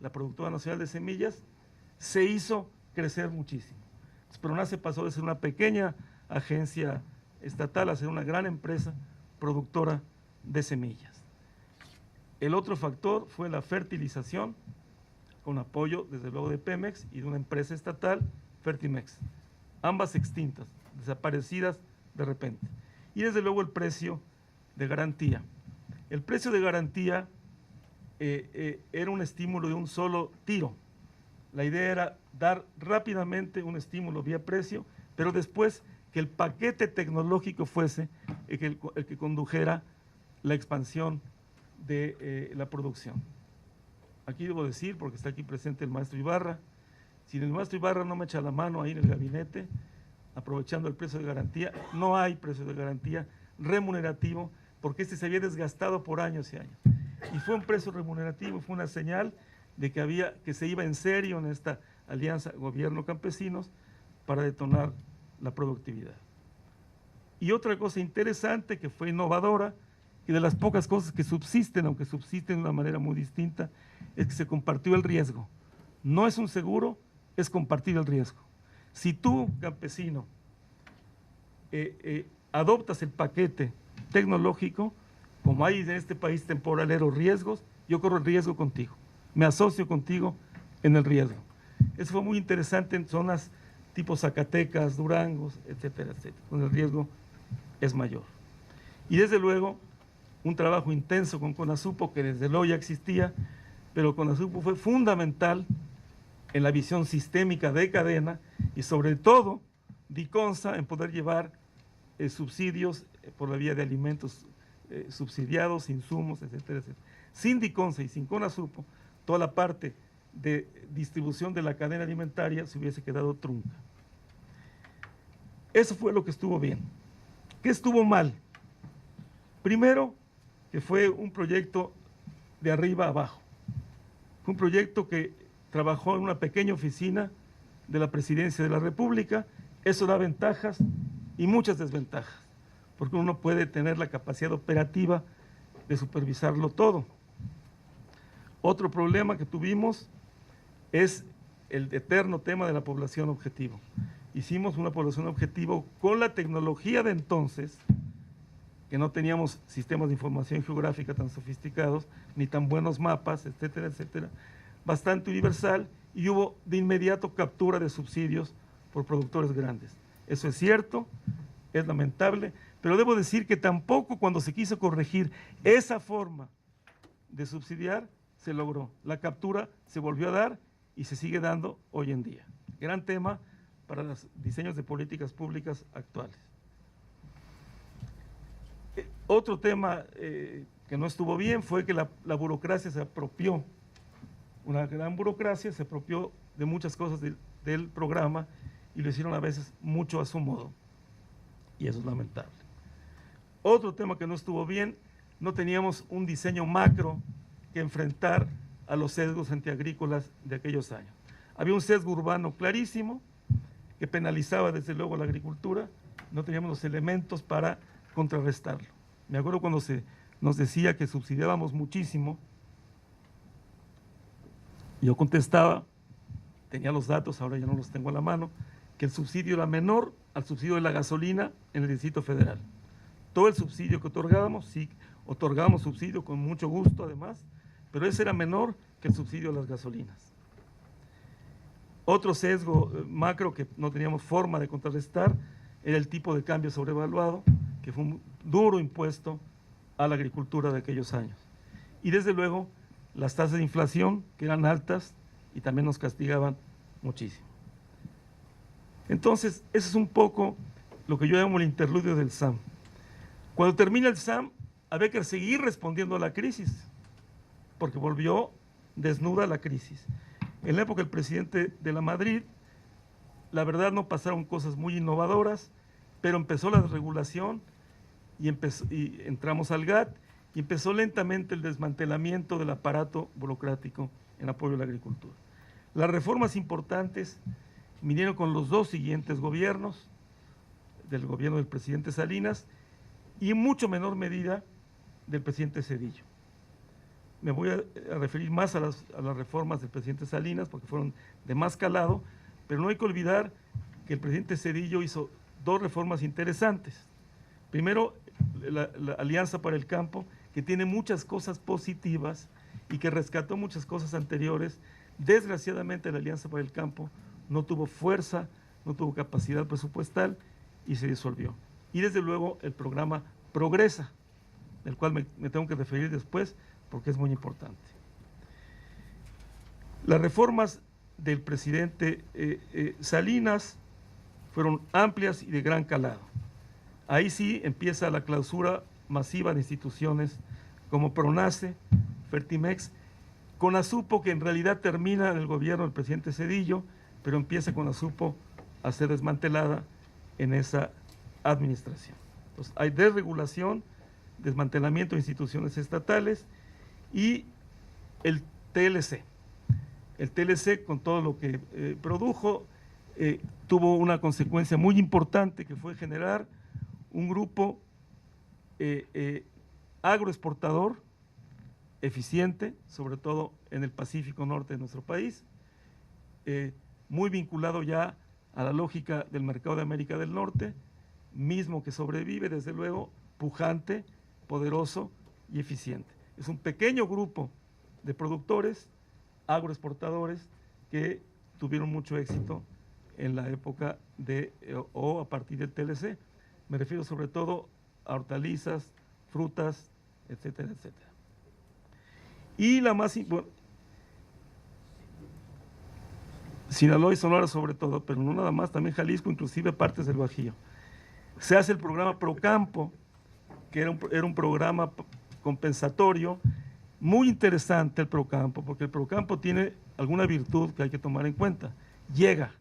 la Productora Nacional de Semillas, se hizo crecer muchísimo. Entonces, Pronace pasó de ser una pequeña agencia estatal a ser una gran empresa productora de semillas. El otro factor fue la fertilización, con apoyo desde luego de Pemex y de una empresa estatal, Fertimex, ambas extintas, desaparecidas de repente. Y desde luego el precio de garantía. El precio de garantía era un estímulo de un solo tiro. La idea era dar rápidamente un estímulo vía precio, pero después que el paquete tecnológico fuese el que condujera la expansión de la producción. Aquí debo decir, porque está aquí presente el maestro Ibarra, si el maestro Ibarra no me echa la mano ahí en el gabinete, aprovechando el precio de garantía, no hay precio de garantía remunerativo, porque este se había desgastado por años y años. Y fue un precio remunerativo, fue una señal de que se iba en serio en esta alianza gobierno-campesinos para detonar la productividad. Y otra cosa interesante que fue innovadora, y de las pocas cosas que subsisten, aunque subsisten de una manera muy distinta, es que se compartió el riesgo. No es un seguro, es compartir el riesgo. Si tú, campesino, adoptas el paquete tecnológico, como hay en este país temporaleros riesgos, yo corro el riesgo contigo, me asocio contigo en el riesgo. Eso fue muy interesante en zonas tipo Zacatecas, Durangos, etcétera, etcétera, donde el riesgo es mayor. Y desde luego, un trabajo intenso con CONASUPO, que desde luego ya existía, pero CONASUPO fue fundamental en la visión sistémica de cadena y sobre todo DICONSA en poder llevar subsidios por la vía de alimentos subsidiados, insumos, etcétera, etcétera. Sin DICONSA y sin CONASUPO, toda la parte de distribución de la cadena alimentaria se hubiese quedado trunca. Eso fue lo que estuvo bien. ¿Qué estuvo mal? Primero, que fue un proyecto de arriba a abajo. Fue un proyecto que trabajó en una pequeña oficina de la Presidencia de la República. Eso da ventajas y muchas desventajas, porque uno puede tener la capacidad operativa de supervisarlo todo. Otro problema que tuvimos es el eterno tema de la población objetivo. Hicimos una población objetivo con la tecnología de entonces, que no teníamos sistemas de información geográfica tan sofisticados, ni tan buenos mapas, etcétera, etcétera, bastante universal, y hubo de inmediato captura de subsidios por productores grandes. Eso es cierto, es lamentable, pero debo decir que tampoco cuando se quiso corregir esa forma de subsidiar, se logró. La captura se volvió a dar y se sigue dando hoy en día. Gran tema para los diseños de políticas públicas actuales. Otro tema que no estuvo bien fue que la burocracia se apropió, una gran burocracia se apropió de muchas cosas del programa y lo hicieron a veces mucho a su modo, y eso es lamentable. Otro tema que no estuvo bien, no teníamos un diseño macro que enfrentar a los sesgos antiagrícolas de aquellos años. Había un sesgo urbano clarísimo que penalizaba desde luego a la agricultura, no teníamos los elementos para contrarrestarlo. Me acuerdo cuando se nos decía que subsidiábamos muchísimo, yo contestaba, tenía los datos, ahora ya no los tengo a la mano, que el subsidio era menor al subsidio de la gasolina en el Distrito Federal. Todo el subsidio que otorgábamos, sí, otorgábamos subsidio con mucho gusto además, pero ese era menor que el subsidio a las gasolinas. Otro sesgo macro que no teníamos forma de contrarrestar era el tipo de cambio sobrevaluado, que fue un duro impuesto a la agricultura de aquellos años. Y desde luego, las tasas de inflación, que eran altas y también nos castigaban muchísimo. Entonces, eso es un poco lo que yo llamo el interludio del SAM. Cuando termina el SAM, había que seguir respondiendo a la crisis, porque volvió desnuda la crisis. En la época del presidente de la Madrid, la verdad no pasaron cosas muy innovadoras, pero empezó la desregulación y entramos al GATT y empezó lentamente el desmantelamiento del aparato burocrático en apoyo a la agricultura. Las reformas importantes vinieron con los dos siguientes gobiernos, del gobierno del presidente Salinas y en mucho menor medida del presidente Zedillo. me voy a referir más a las reformas del presidente Salinas, porque fueron de más calado, pero no hay que olvidar que el presidente Zedillo hizo dos reformas interesantes. Primero, la Alianza para el Campo, que tiene muchas cosas positivas y que rescató muchas cosas anteriores. Desgraciadamente, la Alianza para el Campo no tuvo fuerza, no tuvo capacidad presupuestal y se disolvió. Y desde luego el programa Progresa, del cual me tengo que referir después porque es muy importante. Las reformas del presidente Salinas fueron amplias y de gran calado. Ahí sí empieza la clausura masiva de instituciones como Pronace, Fertimex, Conasupo, que en realidad termina en el gobierno del presidente Zedillo, pero empieza Conasupo a ser desmantelada en esa administración. Entonces, hay desregulación, desmantelamiento de instituciones estatales y el TLC. El TLC, con todo lo que produjo, tuvo una consecuencia muy importante, que fue generar un grupo agroexportador eficiente, sobre todo en el Pacífico Norte de nuestro país, muy vinculado ya a la lógica del mercado de América del Norte, mismo que sobrevive, desde luego, pujante, poderoso y eficiente. Es un pequeño grupo de productores agroexportadores que tuvieron mucho éxito en la época o a partir del TLC. Me refiero sobre todo a hortalizas, frutas, etcétera, etcétera. Y la más importante, Sinaloa y Sonora sobre todo, pero no nada más, también Jalisco, inclusive partes del Bajío. Se hace el programa Procampo, que era un programa compensatorio, muy interesante el Procampo, porque el Procampo tiene alguna virtud que hay que tomar en cuenta. Llega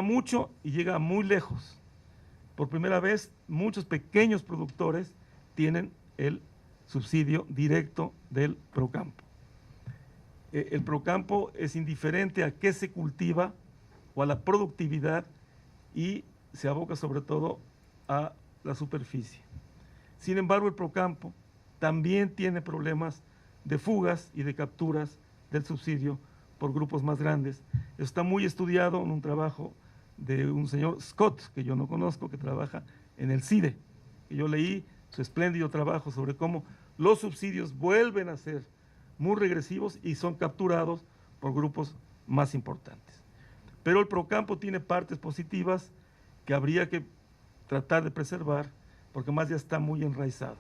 mucho y llega muy lejos. Por primera vez, muchos pequeños productores tienen el subsidio directo del Procampo. El Procampo es indiferente a qué se cultiva o a la productividad y se aboca sobre todo a la superficie. Sin embargo, el Procampo también tiene problemas de fugas y de capturas del subsidio por grupos más grandes. Está muy estudiado en un trabajo de un señor Scott, que yo no conozco, que trabaja en el CIDE. Y yo leí su espléndido trabajo sobre cómo los subsidios vuelven a ser muy regresivos y son capturados por grupos más importantes. Pero el Procampo tiene partes positivas que habría que tratar de preservar, porque más ya está muy enraizado.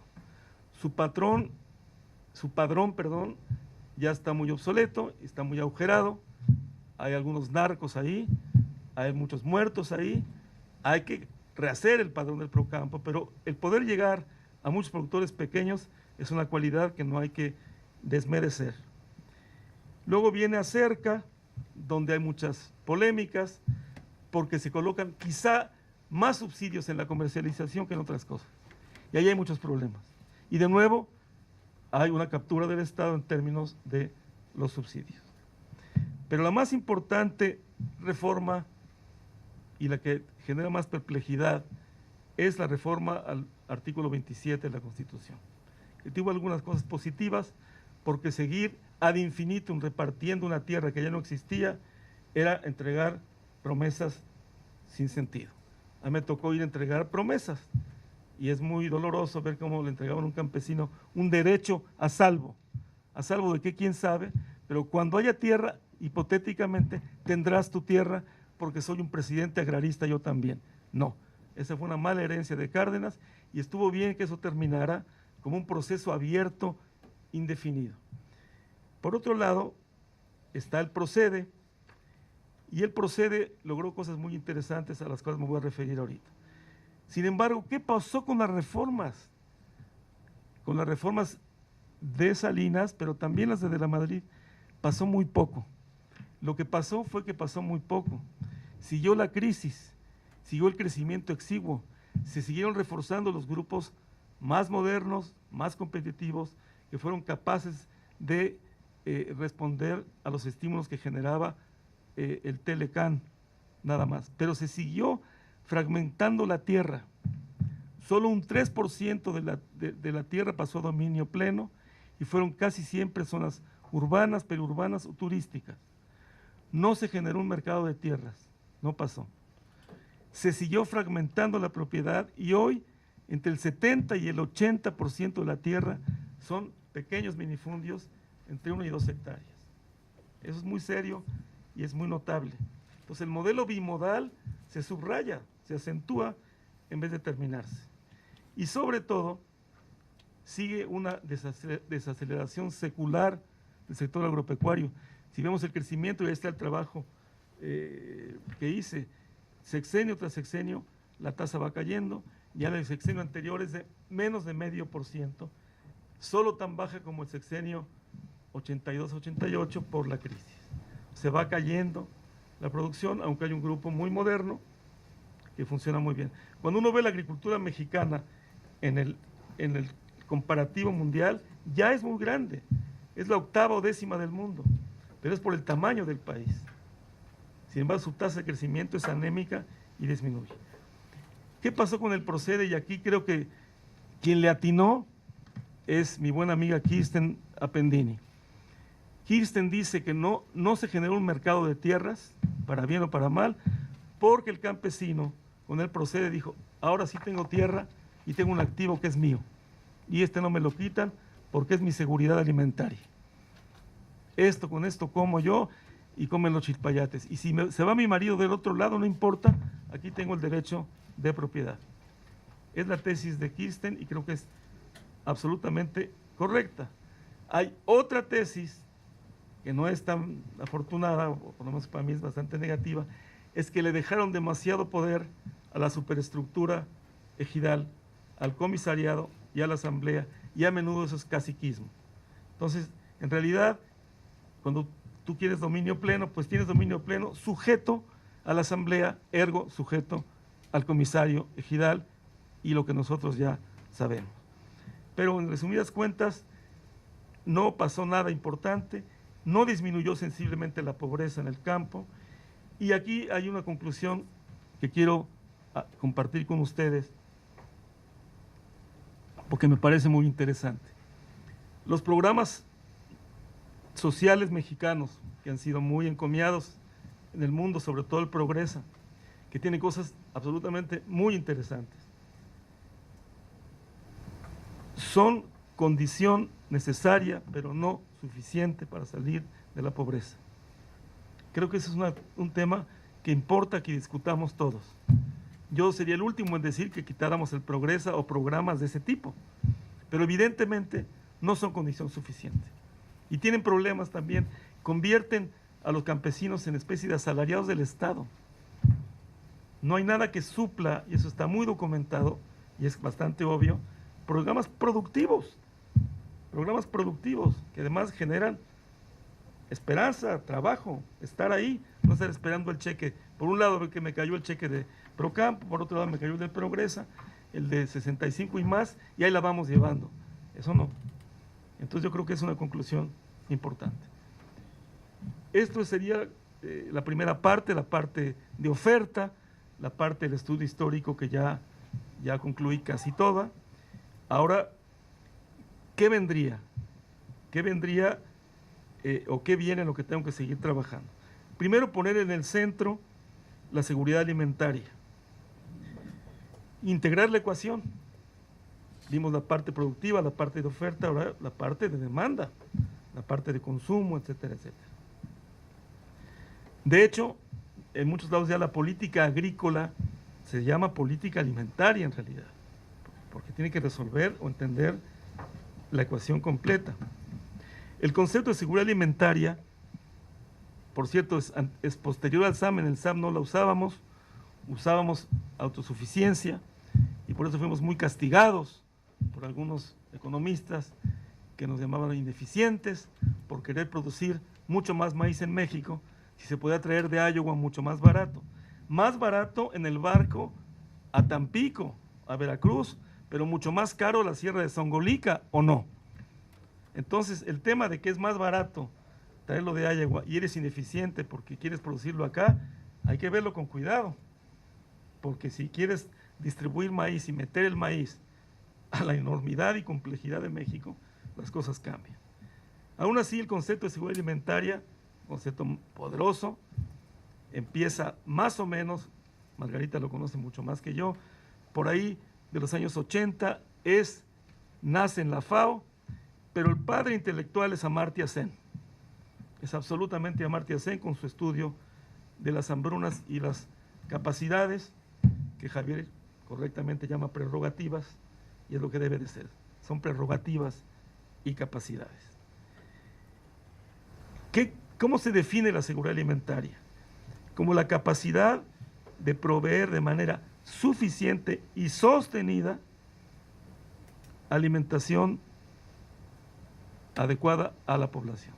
Su padrón, ya está muy obsoleto, está muy agujerado, hay algunos narcos ahí, hay muchos muertos ahí, hay que rehacer el padrón del Procampo, pero el poder llegar a muchos productores pequeños es una cualidad que no hay que desmerecer. Luego viene Acerca, donde hay muchas polémicas, porque se colocan quizá más subsidios en la comercialización que en otras cosas. Y ahí hay muchos problemas. Y de nuevo, hay una captura del Estado en términos de los subsidios. Pero la más importante reforma y la que genera más perplejidad es la reforma al artículo 27 de la Constitución, que tuvo algunas cosas positivas, porque seguir ad infinitum repartiendo una tierra que ya no existía era entregar promesas sin sentido. A mí me tocó ir a entregar promesas y es muy doloroso ver cómo le entregaban a un campesino un derecho a salvo de qué, quién sabe, pero cuando haya tierra, hipotéticamente, tendrás tu tierra porque soy un presidente agrarista, yo también. No, esa fue una mala herencia de Cárdenas y estuvo bien que eso terminara como un proceso abierto, indefinido. Por otro lado, está el Procede, y el Procede logró cosas muy interesantes a las cuales me voy a referir ahorita. Sin embargo, ¿qué pasó con las reformas? Con las reformas de Salinas, pero también las de la Madrid, pasó muy poco. Lo que pasó fue que pasó muy poco. Siguió la crisis, siguió el crecimiento exiguo, se siguieron reforzando los grupos más modernos, más competitivos, que fueron capaces de responder a los estímulos que generaba el Telecán, nada más. Pero se siguió fragmentando la tierra. Solo un 3% de la tierra pasó a dominio pleno y fueron casi siempre zonas urbanas, periurbanas o turísticas. No se generó un mercado de tierras, no pasó. Se siguió fragmentando la propiedad y hoy entre el 70 y el 80% de la tierra son pequeños minifundios entre 1 y 2 hectáreas. Eso es muy serio y es muy notable. Entonces el modelo bimodal se subraya, se acentúa en vez de terminarse. Y sobre todo, sigue una desaceleración secular del sector agropecuario. Si vemos el crecimiento, y ahí está el trabajo que hice, sexenio tras sexenio, la tasa va cayendo, ya el sexenio anterior es de menos de 0,5%, solo tan baja como el sexenio 82-88 por la crisis. Se va cayendo la producción, aunque hay un grupo muy moderno que funciona muy bien. Cuando uno ve la agricultura mexicana en el comparativo mundial, ya es muy grande, es la 8ª o 10ª del mundo, pero es por el tamaño del país. Sin embargo, su tasa de crecimiento es anémica y disminuye. ¿Qué pasó con el Procede? Y aquí creo que quien le atinó es mi buena amiga Kirsten Appendini. Kirsten dice que no se generó un mercado de tierras, para bien o para mal, porque el campesino con el Procede dijo, ahora sí tengo tierra y tengo un activo que es mío, y no me lo quitan porque es mi seguridad alimentaria. Con esto como yo y comen los chilpayates. Y si se va mi marido del otro lado, no importa, aquí tengo el derecho de propiedad. Es la tesis de Kirsten y creo que es absolutamente correcta. Hay otra tesis que no es tan afortunada, o por lo menos para mí es bastante negativa, es que le dejaron demasiado poder a la superestructura ejidal, al comisariado y a la asamblea, y a menudo eso es caciquismo. Entonces, en realidad, cuando tú quieres dominio pleno, pues tienes dominio pleno sujeto a la asamblea, ergo sujeto al comisario ejidal y lo que nosotros ya sabemos. Pero en resumidas cuentas, no pasó nada importante, no disminuyó sensiblemente la pobreza en el campo, y aquí hay una conclusión que quiero compartir con ustedes, porque me parece muy interesante. Los programas sociales mexicanos, que han sido muy encomiados en el mundo, sobre todo el Progresa, que tiene cosas absolutamente muy interesantes, son condición necesaria, pero no suficiente para salir de la pobreza. Creo que ese es un tema que importa que discutamos todos. Yo sería el último en decir que quitáramos el Progresa o programas de ese tipo, pero evidentemente no son condición suficiente. Y tienen problemas también, convierten a los campesinos en especie de asalariados del Estado. No hay nada que supla, y eso está muy documentado, y es bastante obvio, programas productivos, que además generan esperanza, trabajo, estar ahí, no estar esperando el cheque. Por un lado, que me cayó el cheque de Procampo, por otro lado me cayó el de Progresa, el de 65 y más, y ahí la vamos llevando. Eso no. Entonces yo creo que es una conclusión importante. Esto sería la primera parte, la parte de oferta, la parte del estudio histórico que ya concluí casi toda. Ahora, ¿qué vendría? ¿Qué vendría o qué viene en lo que tengo que seguir trabajando? Primero, poner en el centro la seguridad alimentaria. Integrar la ecuación. Vimos la parte productiva, la parte de oferta, ahora la parte de demanda, la parte de consumo, etcétera, etcétera. De hecho, en muchos lados ya la política agrícola se llama política alimentaria en realidad, porque tiene que resolver o entender la ecuación completa. El concepto de seguridad alimentaria, por cierto, es posterior al SAM. En el SAM no la usábamos autosuficiencia, y por eso fuimos muy castigados por algunos economistas que nos llamaban ineficientes por querer producir mucho más maíz en México, si se podía traer de Iowa mucho más barato en el barco a Tampico, a Veracruz, pero mucho más caro la sierra de Zongolica, ¿o no? Entonces, el tema de que es más barato traerlo de Iowa y eres ineficiente porque quieres producirlo acá, hay que verlo con cuidado, porque si quieres distribuir maíz y meter el maíz a la enormidad y complejidad de México, las cosas cambian. Aún así, el concepto de seguridad alimentaria, concepto poderoso, empieza más o menos, Margarita lo conoce mucho más que yo, por ahí de los años 80, nace en la FAO, pero el padre intelectual es Amartya Sen. Es absolutamente Amartya Sen con su estudio de las hambrunas y las capacidades, que Javier correctamente llama prerrogativas, y es lo que debe de ser. Son prerrogativas y capacidades. ¿Cómo se define la seguridad alimentaria? Como la capacidad de proveer de manera suficiente y sostenida alimentación adecuada a la población.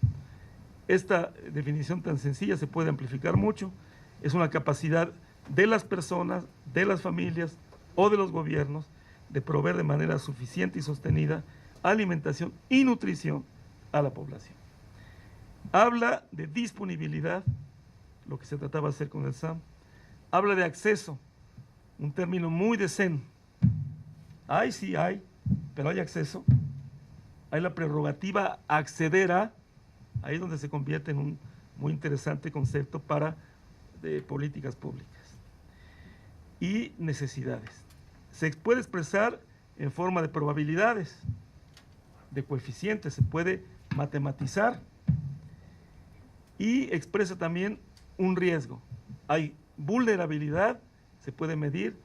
Esta definición tan sencilla se puede amplificar mucho. Es una capacidad de las personas, de las familias o de los gobiernos de proveer de manera suficiente y sostenida alimentación y nutrición a la población. Habla de disponibilidad, lo que se trataba de hacer con el SAM. Habla de acceso, un término muy de Sen. Sí hay, pero hay acceso. Hay la prerrogativa acceder a, ahí es donde se convierte en un muy interesante concepto para políticas públicas. Y necesidades. Se puede expresar en forma de probabilidades, de coeficientes, se puede matematizar y expresa también un riesgo. Hay vulnerabilidad, se puede medir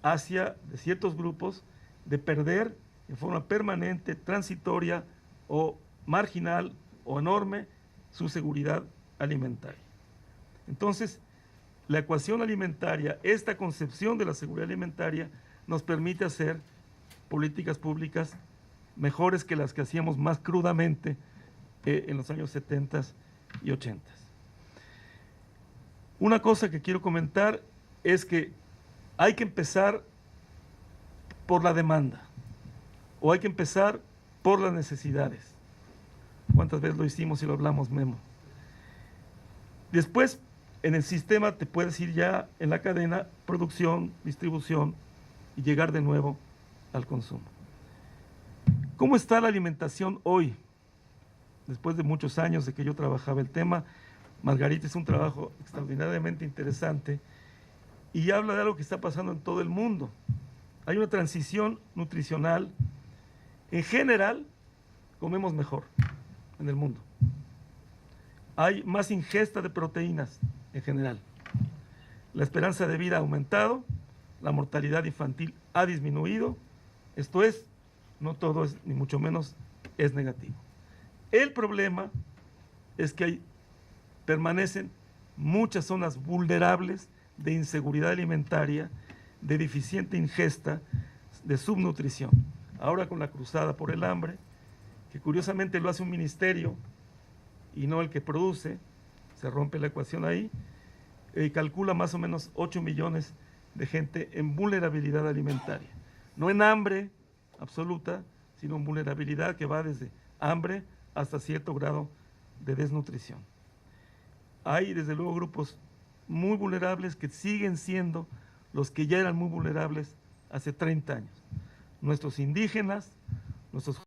hacia de ciertos grupos de perder en forma permanente, transitoria o marginal o enorme su seguridad alimentaria. Entonces, la ecuación alimentaria, esta concepción de la seguridad alimentaria, nos permite hacer políticas públicas mejores que las que hacíamos más crudamente en los años 70 y 80. Una cosa que quiero comentar es que hay que empezar por la demanda o hay que empezar por las necesidades. ¿Cuántas veces lo hicimos y lo hablamos, Memo? Después, en el sistema te puedes ir ya en la cadena, producción, distribución y llegar de nuevo al consumo. ¿Cómo está la alimentación hoy? Después de muchos años de que yo trabajaba el tema, Margarita es un trabajo extraordinariamente interesante y habla de algo que está pasando en todo el mundo. Hay una transición nutricional. En general, comemos mejor en el mundo. Hay más ingesta de proteínas en general. La esperanza de vida ha aumentado, la mortalidad infantil ha disminuido. Esto es, no todo es, ni mucho menos, es negativo. El problema es que permanecen muchas zonas vulnerables de inseguridad alimentaria, de deficiente ingesta, de subnutrición. Ahora con la cruzada por el hambre, que curiosamente lo hace un ministerio y no el que produce, se rompe la ecuación ahí, calcula más o menos 8 millones de gente en vulnerabilidad alimentaria. No en hambre absoluta, sino en vulnerabilidad que va desde hambre hasta cierto grado de desnutrición. Hay desde luego grupos muy vulnerables que siguen siendo los que ya eran muy vulnerables hace 30 años. Nuestros indígenas, nuestros